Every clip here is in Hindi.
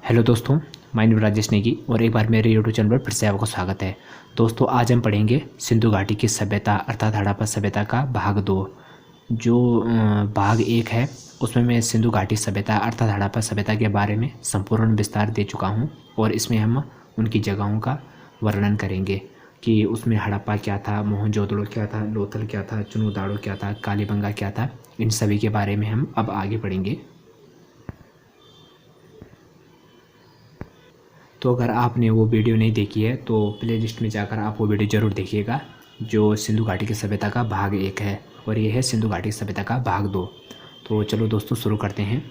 हेलो दोस्तों, माय नेम राजेश नेगी और एक बार मेरे यूट्यूब चैनल पर फिर से आपका स्वागत है। दोस्तों, आज हम पढ़ेंगे सिंधु घाटी की सभ्यता अर्थात हड़प्पा सभ्यता का भाग 2। जो भाग 1 है उसमें मैं सिंधु घाटी सभ्यता अर्थात हड़प्पा सभ्यता के बारे में संपूर्ण विस्तार दे चुका हूँ और इसमें हम उनकी जगहों का वर्णन करेंगे कि उसमें हड़प्पा क्या था, मोहनजोदड़ो क्या था, लोथल क्या था, चुनुदाड़ो क्या था, कालीबंगा क्या था। इन सभी के बारे में हम अब आगे पढ़ेंगे। तो अगर आपने वो वीडियो नहीं देखी है तो प्ले लिस्ट में जाकर आप वो वीडियो ज़रूर देखिएगा, जो सिंधु घाटी की सभ्यता का भाग 1 है और ये है सिंधु घाटी की सभ्यता का भाग 2। तो चलो दोस्तों शुरू करते हैं।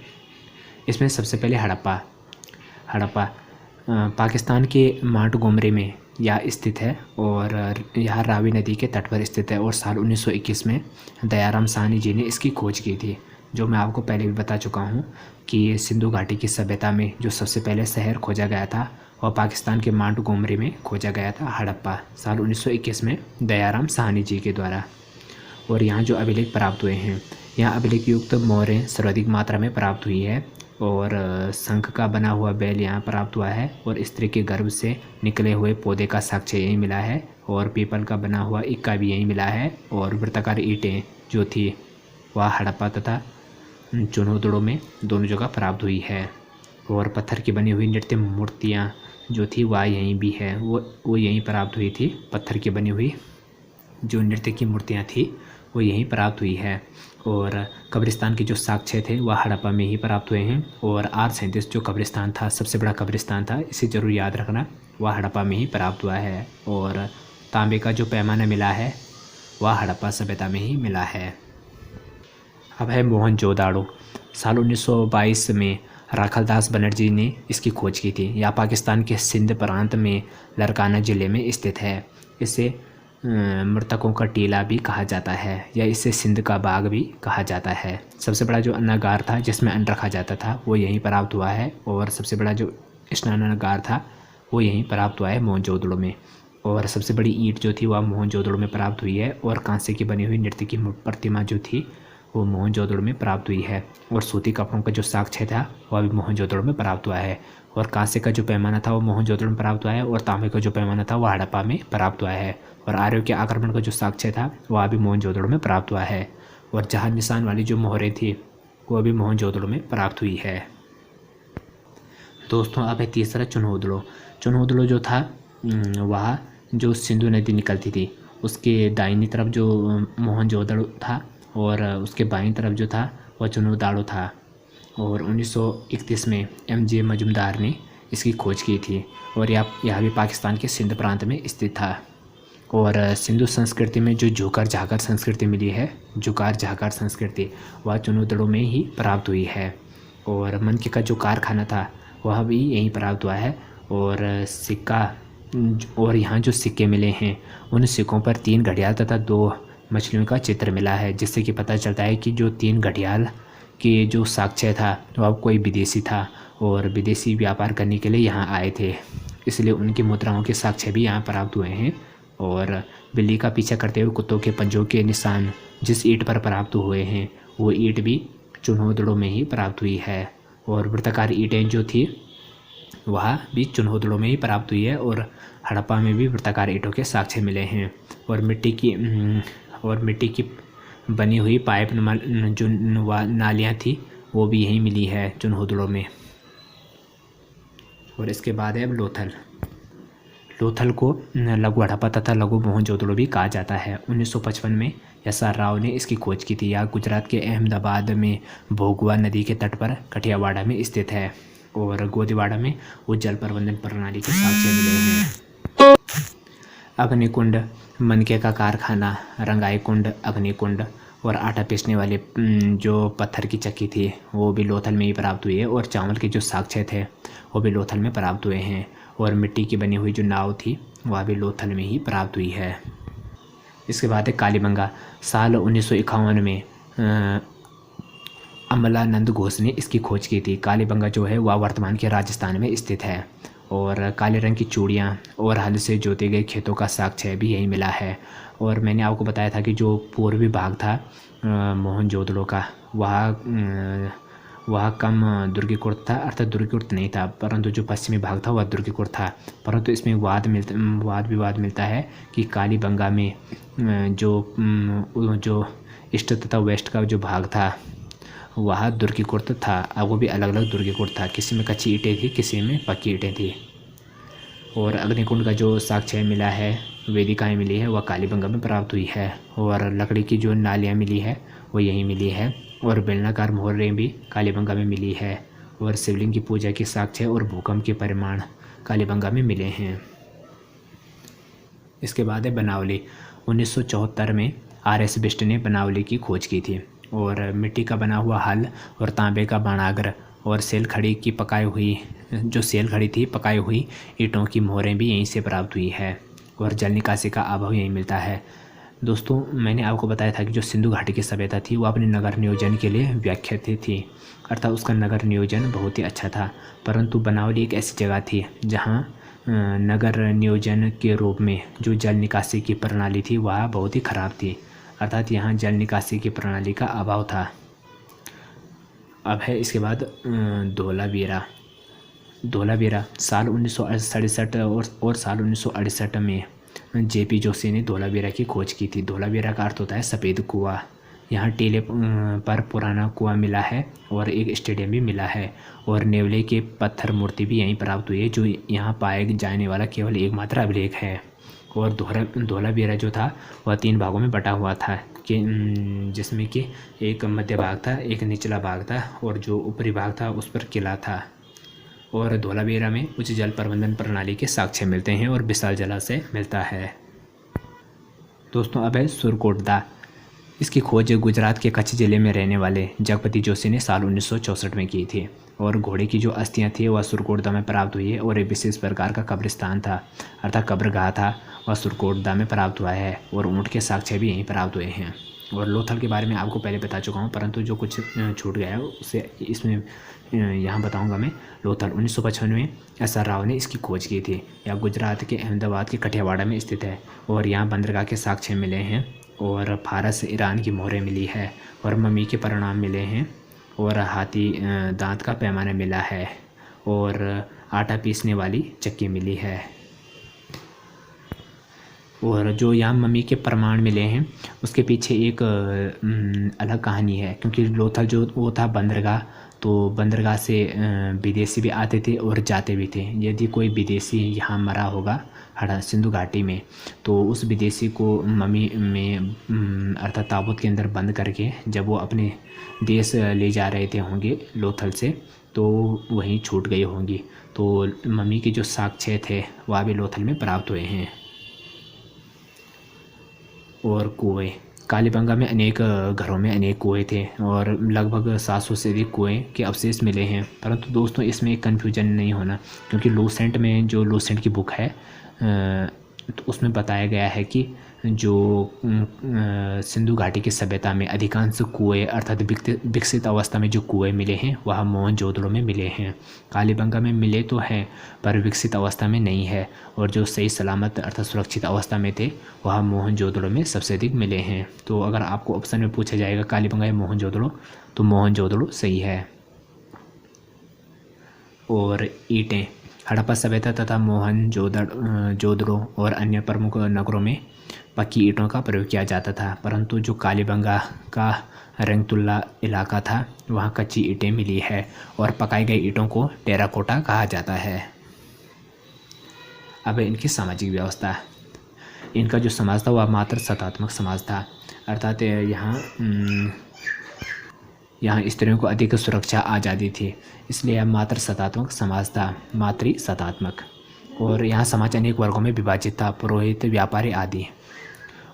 इसमें सबसे पहले हड़प्पा। हड़प्पा पाकिस्तान के मांटगोमरी में यह स्थित है और यह रावी नदी के तट पर स्थित है और साल 1921 में दयाराम साहनी जी ने इसकी खोज की थी। जो मैं आपको पहले भी बता चुका हूँ कि सिंधु घाटी की सभ्यता में जो सबसे पहले शहर खोजा गया था और पाकिस्तान के मांटगोमरी में खोजा गया था हड़प्पा, साल 1921 में दयाराम साहनी जी के द्वारा। और यहाँ जो अभिलेख प्राप्त हुए हैं, यहाँ अभिलेख युक्त मोहरें सर्वाधिक मात्रा में प्राप्त हुई है और शंख का बना हुआ बैल यहाँ प्राप्त हुआ है और स्त्री के गर्भ से निकले हुए पौधे का साक्ष्य यहीं मिला है और पीपल का बना हुआ इक्का भी यहीं मिला है और वृत्ताकार ईंटें जो थी वह हड़प्पा तथा चुनौदड़ों में दोनों जगह प्राप्त हुई है और पत्थर की बनी हुई नृत्य मूर्तियाँ जो थी वह यहीं भी है, वो यहीं प्राप्त हुई थी। पत्थर की बनी हुई जो नृत्य की मूर्तियाँ थी वो यहीं प्राप्त हुई है और कब्रिस्तान के जो साक्ष्य थे वह हड़प्पा में ही प्राप्त हुए हैं और R37 जो कब्रिस्तान था, सबसे बड़ा कब्रिस्तान था, इसे ज़रूर याद रखना, वह हड़प्पा में ही प्राप्त हुआ है। और तांबे का जो पैमाना मिला है वह हड़प्पा सभ्यता में ही मिला है। अब है मोहनजोदाड़ो। साल 1922 में राखालदास बनर्जी ने इसकी खोज की थी। यह पाकिस्तान के सिंध प्रांत में लरकाना ज़िले में स्थित है। इसे मृतकों का टीला भी कहा जाता है या इसे सिंध का बाग भी कहा जाता है। सबसे बड़ा जो अन्नागार था जिसमें अन्न रखा जाता था वो यहीं प्राप्त हुआ है और सबसे बड़ा जो स्नानागार था वो यहीं प्राप्त हुआ है मोहनजोदड़ो में। और सबसे बड़ी ईंट जो थी वह मोहनजोदड़ो में प्राप्त हुई है और कांसे की बनी हुई नृत्य की प्रतिमा जो थी वो मोहनजोदड़ो में प्राप्त हुई है और सूती कपड़ों का जो साक्ष्य था वह भी मोहनजोदड़ो में प्राप्त हुआ है और कांसे का जो पैमाना था वो मोहनजोदड़ो में प्राप्त हुआ है और तांबे का जो पैमाना था वह हड़प्पा में प्राप्त हुआ है और आर्यों के आक्रमण का जो साक्ष्य था वह भी मोहनजोदड़ो में प्राप्त हुआ है और जहां निशान वाली जो मोहरें थी वो भी मोहनजोदड़ो में प्राप्त हुई है। दोस्तों, अब है तीसरा चुनौदड़ो। चुनौदड़ो जो था वह जो सिंधु नदी निकलती थी उसके दाहिनी तरफ जो मोहनजोदड़ो था और उसके बाईं तरफ जो था वह चुनौदाड़ो था और 1931 में MJ मजुमदार ने इसकी खोज की थी और यह भी पाकिस्तान के सिंध प्रांत में स्थित था। और सिंधु संस्कृति में जो जुकार झाकर संस्कृति मिली है, जुकार झाकर संस्कृति, वह चुनौदड़ो में ही प्राप्त हुई है और मनके का जो कारखाना था वह भी यहीं प्राप्त हुआ है और सिक्का और यहाँ जो सिक्के मिले हैं उन सिक्कों पर 3 घड़ियाल तथा 2 मछलियों का चित्र मिला है, जिससे कि पता चलता है कि जो 3 घड़ियाल के जो साक्ष्य था वह कोई विदेशी था और विदेशी व्यापार करने के लिए यहाँ आए थे, इसलिए उनकी मुद्राओं के साक्ष्य भी यहाँ प्राप्त हुए हैं। और बिल्ली का पीछा करते हुए कुत्तों के पंजों के निशान जिस ईंट पर प्राप्त हुए हैं वो ईंट भी चुनौदड़ो में ही प्राप्त हुई है और वृत्ताकार ईंटें जो थी वह भी चुनौदड़ो में ही प्राप्त हुई है और हड़प्पा में भी वृत्ताकार ईंटों के साक्ष्य मिले हैं और मिट्टी की बनी हुई पाइप जो नालियाँ थी वो भी यहीं मिली है चुनौदड़ो में। और इसके बाद है अब लोथल। लोथल को लघु हड़प्पा तथा लघु मोहनजोदड़ो भी कहा जाता है। 1955 में SR राव ने इसकी खोज की थी। यह गुजरात के अहमदाबाद में भोगवा नदी के तट पर कठियावाड़ा में स्थित है और गोदीवाड़ा में वो जल प्रबंधन प्रणाली के साक्ष्य मिले हैं। अग्निकुंड, मनके का कारखाना, रंगाई कुंड, अग्निकुंड और आटा पीसने वाले जो पत्थर की चक्की थी वो भी लोथल में ही प्राप्त हुई है और चावल के जो साक्ष्य थे वो भी लोथल में प्राप्त हुए हैं और मिट्टी की बनी हुई जो नाव थी वह भी लोथल में ही प्राप्त हुई है। इसके बाद है कालीबंगा। साल 1951 में अमलानंद घोष ने इसकी खोज की थी। कालीबंगा जो है वह वर्तमान के राजस्थान में स्थित है और काले रंग की चूड़ियाँ और हल से जोते गए खेतों का साक्ष्य भी यही मिला है। और मैंने आपको बताया था कि जो पूर्वी भाग था मोहनजोदड़ो का वह कम दुर्गीकृत था, अर्थात दुर्गीकृत नहीं था, परंतु जो पश्चिमी भाग था वह दुर्गीकृत था। परंतु इसमें वाद विवाद मिलता है कि कालीबंगा में जो ईस्ट तथा वेस्ट का जो भाग था वह दुर्गीकृत था। अब वो भी अलग अलग दुर्गीकृत था, किसी में कच्ची ईंटें थी, किसी में पक्की ईंटें थी। और अग्निकुंड का जो साक्ष्य मिला है, वेदिकाएँ मिली है, वह कालीबंगा में प्राप्त हुई है। और लकड़ी की जो नालियाँ मिली है वो यहीं मिली है। और बेलनाकार मोहरें भी कालीबंगा में मिली है। और शिवलिंग की पूजा के साक्ष्य और भूकंप के परिमाण कालीबंगा में मिले हैं। इसके बाद है बनावली। 1974 में RS बिष्ट ने बनावली की खोज की थी। और मिट्टी का बना हुआ हल और तांबे का बाणाग्र और सेल खड़ी थी पकाई हुई ईंटों की मोहरें भी यहीं से प्राप्त हुई है। और जल निकासी का अभाव यहीं मिलता है। दोस्तों, मैंने आपको बताया था कि जो सिंधु घाटी की सभ्यता थी वो अपने नगर नियोजन के लिए व्याख्यात थी, अर्थात उसका नगर नियोजन बहुत ही अच्छा था। परंतु बनावली एक ऐसी जगह थी जहाँ नगर नियोजन के रूप में जो जल निकासी की प्रणाली थी वह बहुत ही ख़राब थी, अर्थात यहाँ जल निकासी की प्रणाली का अभाव था। अब है इसके बाद धोलावीरा साल 1967 और साल 1968 में JP जोशी ने धोलावीरा की खोज की थी। धोलावीरा का अर्थ होता है सफ़ेद कुआं। यहाँ टीले पर पुराना कुआं मिला है और एक स्टेडियम भी मिला है। और नेवले के पत्थर मूर्ति भी यहीं प्राप्त हुई है, जो यहाँ पाए जाने वाला केवल एकमात्र अभिलेख है। और धोलावीरा जो था वह 3 भागों में बटा हुआ था, कि जिसमें कि एक मध्य भाग था, एक निचला भाग था, और जो ऊपरी भाग था उस पर किला था। और धोलावीरा में उच्च जल प्रबंधन प्रणाली के साक्ष्य मिलते हैं और विशाल जलाशय मिलता है। दोस्तों, अब है सुरकोटदा। इसकी खोज गुजरात के कच्छ जिले में रहने वाले जगपति जोशी ने साल 1964 में की थी। और घोड़े की जो अस्थियां थी वह सुरकोटदा में प्राप्त हुई है। और एक विशेष प्रकार का कब्रिस्तान था, अर्थात कब्रगाह था, वह सुरकोटदा में प्राप्त हुआ है। और ऊँट के साक्ष्य भी यहीं प्राप्त हुए हैं। और लोथल के बारे में आपको पहले बता चुका हूँ, परंतु जो कुछ छूट गया है उसे इसमें यहाँ बताऊँगा मैं। लोथल 1955 में SR राव ने इसकी खोज की थी। यह गुजरात के अहमदाबाद के कठियावाड़ा में स्थित है। और यहाँ बंदरगाह के साक्ष्य मिले हैं। और फारस ईरान की मोहरें मिली है। और मम्मी के परिणाम मिले हैं। और हाथी दांत का पैमाना मिला है। और आटा पीसने वाली चक्की मिली है। और जो यहाँ मम्मी के प्रमाण मिले हैं उसके पीछे एक अलग कहानी है, क्योंकि लोथल जो वो था बंदरगाह, तो बंदरगाह से विदेशी भी आते थे और जाते भी थे। यदि कोई विदेशी यहाँ मरा होगा सिंधु घाटी में, तो उस विदेशी को मम्मी में अर्थात ताबूत के अंदर बंद करके जब वो अपने देश ले जा रहे थे होंगे लोथल से, तो वहीं छूट गई होंगी। तो मम्मी के जो साक्ष्य थे वह भी लोथल में प्राप्त हुए हैं। और कुएँ, कालीबंगा में अनेक घरों में अनेक कुएँ थे और लगभग 700 से अधिक कुएँ के अवशेष मिले हैं। परंतु दोस्तों, इसमें एक कन्फ्यूजन नहीं होना, क्योंकि लूसेंट में जो लूसेंट की बुक है तो उसमें बताया गया है कि जो सिंधु घाटी की सभ्यता में अधिकांश कुएँ अर्थात विकसित अवस्था में जो कुएँ मिले हैं वह मोहनजोदड़ो में मिले हैं। कालीबंगा में मिले तो हैं पर विकसित अवस्था में नहीं है। और जो सही सलामत अर्थात सुरक्षित अवस्था में थे वह मोहनजोदड़ो में सबसे अधिक मिले हैं। तो अगर आपको ऑप्शन में पूछा जाएगा कालीबंगा या मोहनजोदड़ो, तो मोहनजोदड़ो सही है। और ईंटें, हड़प्पा सभ्यता तथा मोहनजोदड़ो और अन्य प्रमुख नगरों में पक्की ईंटों का प्रयोग किया जाता था, परंतु जो कालीबंगा का रंगतुल्ला इलाका था वहाँ कच्ची ईंटें मिली है और पकाई गई ईंटों को टेराकोटा कहा जाता है। अब इनकी सामाजिक व्यवस्था, इनका जो समाज था वह मात्र सत्तात्मक समाज था, अर्थात यहाँ स्त्रियों को अधिक सुरक्षा आज़ादी थी, इसलिए यह मात्र सत्तात्मक समाज था, मातृ सत्तात्मक। और यहाँ समाज अनेक वर्गों में विभाजित था, पुरोहित, व्यापारी आदि।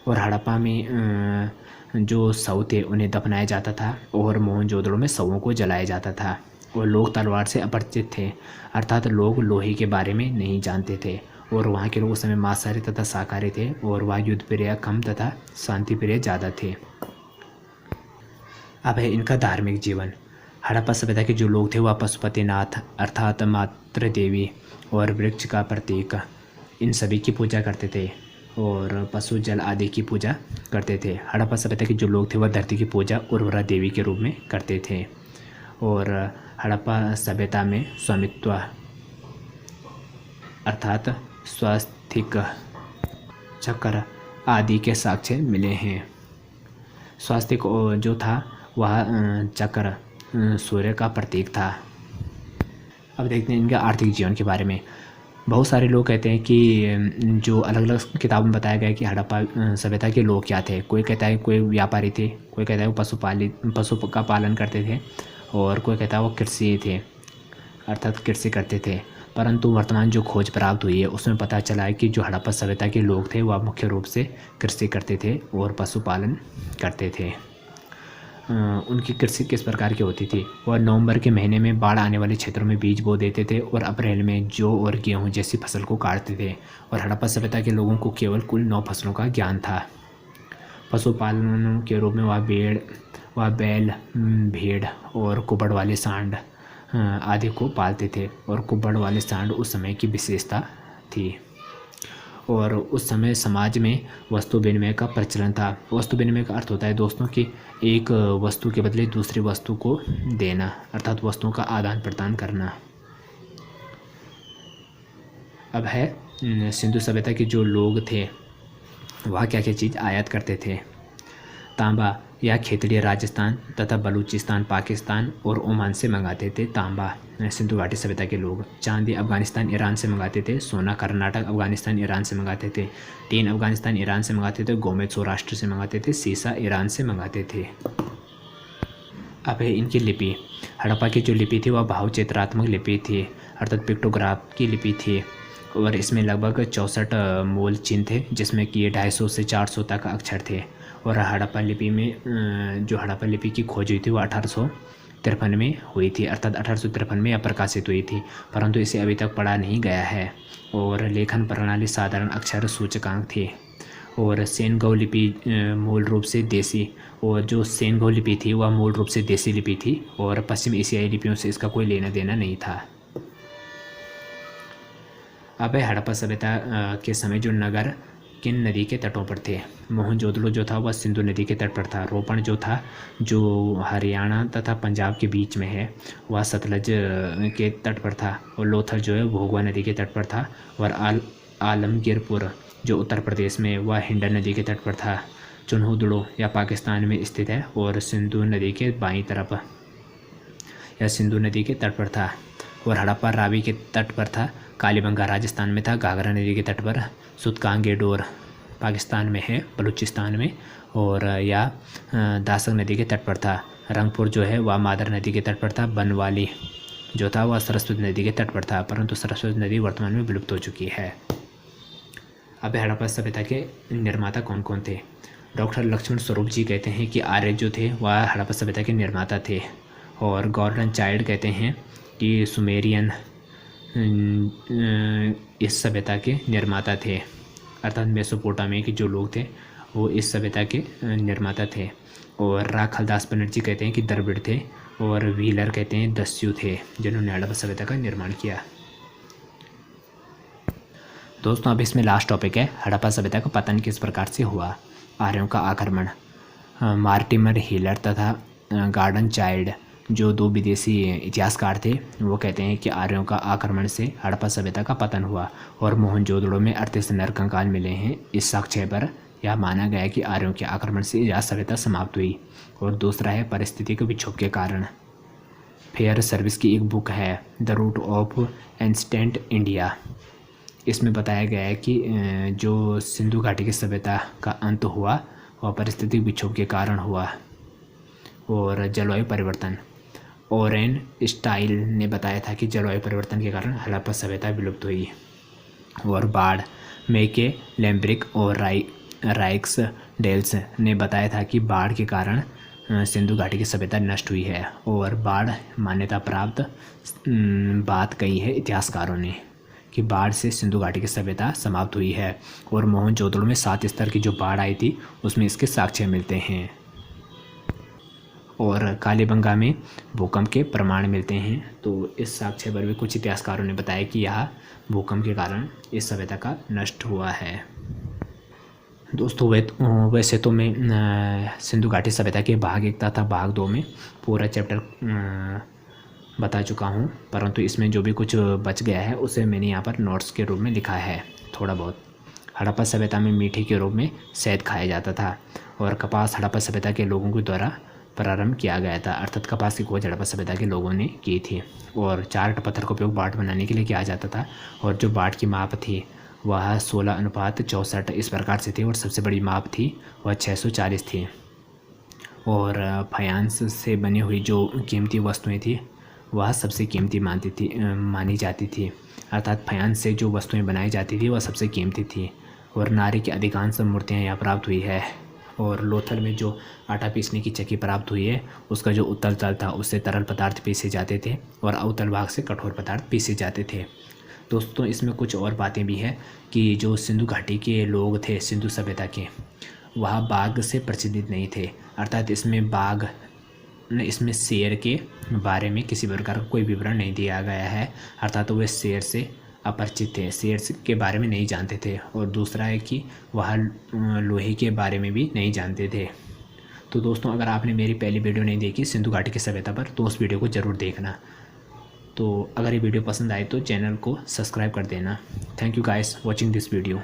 और हड़प्पा में जो शव थे उन्हें दफनाया जाता था और मोहनजोदड़ो में शवों को जलाया जाता था। और लोग तलवार से अपरिचित थे, अर्थात लोग लोहे के बारे में नहीं जानते थे। और वहाँ के लोग उस समय मांसाहारी तथा शाकाहारी थे और वह युद्ध प्रिय कम तथा शांति प्रिय ज़्यादा थे। अब है इनका धार्मिक जीवन। हड़प्पा सभ्यता के जो लोग थे वह पशुपतिनाथ अर्थात मातृ देवी और वृक्ष का प्रतीक, इन सभी की पूजा करते थे और पशु जल आदि की पूजा करते थे। हड़प्पा सभ्यता के जो लोग थे वह धरती की पूजा उर्वरा देवी के रूप में करते थे। और हड़प्पा सभ्यता में स्वामित्व अर्थात स्वास्तिक चक्र आदि के साक्ष्य मिले हैं। स्वास्तिक जो था वह चक्र सूर्य का प्रतीक था। अब देखते हैं इनके आर्थिक जीवन के बारे में। बहुत सारे लोग कहते हैं कि जो अलग अलग किताबों में बताया गया है कि हड़प्पा सभ्यता के लोग क्या थे। कोई कहता है कोई व्यापारी थे, कोई कहता है वो पशु का पालन करते थे, और कोई कहता है वो कृषि थे अर्थात कृषि करते थे। परंतु वर्तमान जो खोज प्राप्त हुई है उसमें पता चला है कि जो हड़प्पा सभ्यता के लोग थे वह मुख्य रूप से कृषि करते थे और पशुपालन करते थे। उनकी कृषि किस प्रकार की होती थी? वह नवंबर के महीने में बाढ़ आने वाले क्षेत्रों में बीज बो देते थे और अप्रैल में जौ और गेहूं जैसी फसल को काटते थे। और हड़प्पा सभ्यता के लोगों को केवल कुल 9 फसलों का ज्ञान था। पशुपालन के रूप में वह बैल, भेड़ और कुबड़ वाले सांड आदि को पालते थे, और कुबड़ वाले सांड उस समय की विशेषता थी। और उस समय समाज में वस्तु विनिमय का प्रचलन था। वस्तु विनिमय का अर्थ होता है दोस्तों कि एक वस्तु के बदले दूसरी वस्तु को देना, अर्थात वस्तुओं का आदान प्रदान करना। अब है सिंधु सभ्यता के जो लोग थे वह क्या क्या चीज़ आयात करते थे। तांबा या खेतड़ी राजस्थान तथा बलूचिस्तान पाकिस्तान और ओमान से मंगाते थे। तांबा सिंधु घाटी सभ्यता के लोग। चांदी अफगानिस्तान ईरान से मंगाते थे। सोना कर्नाटक अफगानिस्तान ईरान से मंगाते थे। टीन अफगानिस्तान ईरान से मंगाते थे। गोमेद सौराष्ट्र से मंगाते थे। सीसा ईरान से मंगाते थे। अब है इनकी लिपि। हड़प्पा की जो लिपि थी वह भावचित्रात्मक लिपि थी अर्थात पिक्टोग्राफ की लिपि थी, और इसमें लगभग 64 मूल चिन्ह थे जिसमें कि 250 से 400 तक अक्षर थे। और हड़प्पा लिपि में जो हड़प्पा लिपि की खोज हुई थी वो 1853 में हुई थी, अर्थात 1853 में यह प्रकाशित हुई थी, परंतु इसे अभी तक पढ़ा नहीं गया है। और लेखन प्रणाली साधारण अक्षर सूचकांक थी। और सेनगौ लिपि मूल रूप से देसी, और जो सेनगौ लिपि थी वह मूल रूप से देसी लिपि थी और पश्चिम एशियाई लिपियों से इसका कोई लेना देना नहीं था। अब है हड़प्पा सभ्यता के समय जो नगर किन नदी के तटों पर थे। मोहनजोदड़ो जो था वह सिंधु नदी के तट पर था। रोपण जो था जो हरियाणा तथा पंजाब के बीच में है वह सतलज के तट पर था। और लोथल जो है भोगवा नदी के तट पर था। और आलमगीरपुर जो उत्तर प्रदेश में वह हिंडन नदी के तट पर था। चुन्हुदड़ो या पाकिस्तान में स्थित है और सिंधु नदी के बाईं तरफ या सिंधु नदी के तट पर था। और हड़प्पा रावी के तट पर था। कालीबंगा राजस्थान में था। घाघरा नदी के तट पर। सुतकांगेडोर पाकिस्तान में है बलूचिस्तान में। और या दासक नदी के तट पर था। रंगपुर जो है वह मादर नदी के तट पर था। बनवाली जो था वह सरस्वती नदी के तट पर था, परंतु सरस्वती नदी वर्तमान में विलुप्त हो चुकी है। अब हड़प्पा सभ्यता के निर्माता कौन कौन थे? डॉक्टर लक्ष्मण स्वरूप जी कहते हैं कि आर्य जो थे वह हड़प्पा सभ्यता के निर्माता थे। और गॉर्डन चाइल्ड कहते हैं कि सुमेरियन इस सभ्यता के निर्माता थे, अर्थात मेसोपोटामिया के जो लोग थे वो इस सभ्यता के निर्माता थे। और राखलदास बनर्जी कहते हैं कि द्रविड़ थे। और व्हीलर कहते हैं दस्यु थे जिन्होंने हड़प्पा सभ्यता का निर्माण किया। दोस्तों अब इसमें लास्ट टॉपिक है हड़प्पा सभ्यता का पतन किस प्रकार से हुआ। आर्यों का आक्रमण। मार्टिमर हीलर तथा गॉर्डन चाइल्ड जो 2 विदेशी इतिहासकार थे वो कहते हैं कि आर्यों का आक्रमण से हड़प्पा सभ्यता का पतन हुआ। और मोहनजोदड़ो में 38 नरकंकाल मिले हैं। इस साक्ष्य पर यह माना गया कि आर्यों के आक्रमण से यह सभ्यता समाप्त हुई। और दूसरा है परिस्थितिक विक्षोभ के कारण। फेयर सर्विस की एक बुक है the root of ancient India. इसमें बताया गया है कि जो सिंधु घाटी की सभ्यता का अंत हुआ वह परिस्थितिक विक्षोभ के कारण हुआ। और जलवायु परिवर्तन। ओरेन स्टाइल ने बताया था कि जलवायु परिवर्तन के कारण हड़प्पा सभ्यता विलुप्त हुई। और बाढ़। मेके लैम्ब्रिक और राइक्स डेल्स ने बताया था कि बाढ़ के कारण सिंधु घाटी की सभ्यता नष्ट हुई है। और बाढ़ मान्यता प्राप्त बात कही है इतिहासकारों ने कि बाढ़ से सिंधु घाटी की सभ्यता समाप्त हुई है। और मोहनजोदड़ो में 7 स्तर की जो बाढ़ आई थी उसमें इसके साक्ष्य मिलते हैं। और कालीबंगा में भूकंप के प्रमाण मिलते हैं। तो इस साक्ष्य पर भी कुछ इतिहासकारों ने बताया कि यह भूकंप के कारण इस सभ्यता का नष्ट हुआ है। दोस्तों वैसे तो मैं सिंधु घाटी सभ्यता के भाग 1 तथा भाग 2 में पूरा चैप्टर बता चुका हूँ, परंतु इसमें जो भी कुछ बच गया है उसे मैंने यहाँ पर नोट्स के रूप में लिखा है थोड़ा बहुत। हड़प्पा सभ्यता में मीठे के रूप में शहद खाया जाता था और कपास हड़प्पा सभ्यता के लोगों के द्वारा प्रारंभ किया गया था, अर्थात कपास की खोज हड़प्पा सभ्यता के लोगों ने की थी। और 4 पत्थर का उपयोग बाट बनाने के लिए किया जाता था और जो बाट की माप थी वह 16:64 इस प्रकार से थी और सबसे बड़ी माप थी वह 640 थी। और फायांस से बनी हुई जो कीमती वस्तुएं थी वह सबसे कीमती मानी जाती थी, अर्थात फायांस से जो वस्तुएं बनाई जाती थी वह सबसे कीमती थी। और नारी की अधिकांश मूर्तियां यहाँ प्राप्त हुई है। और लोथल में जो आटा पीसने की चक्की प्राप्त हुई है उसका जो उत्तल तल था उससे तरल पदार्थ पीसे जाते थे और अवतल भाग से कठोर पदार्थ पीसे जाते थे। दोस्तों इसमें कुछ और बातें भी हैं कि जो सिंधु घाटी के लोग थे सिंधु सभ्यता के, वह बाघ से प्रचलित नहीं थे, अर्थात इसमें शेर के बारे में किसी प्रकार का कोई विवरण नहीं दिया गया है, अर्थात वे शेर से अपरिचित थे, शेर के बारे में नहीं जानते थे। और दूसरा है कि वह लोहे के बारे में भी नहीं जानते थे। तो दोस्तों अगर आपने मेरी पहली वीडियो नहीं देखी सिंधु घाटी की सभ्यता पर तो उस वीडियो को ज़रूर देखना। तो अगर ये वीडियो पसंद आए तो चैनल को सब्सक्राइब कर देना। Thank you guys watching this video.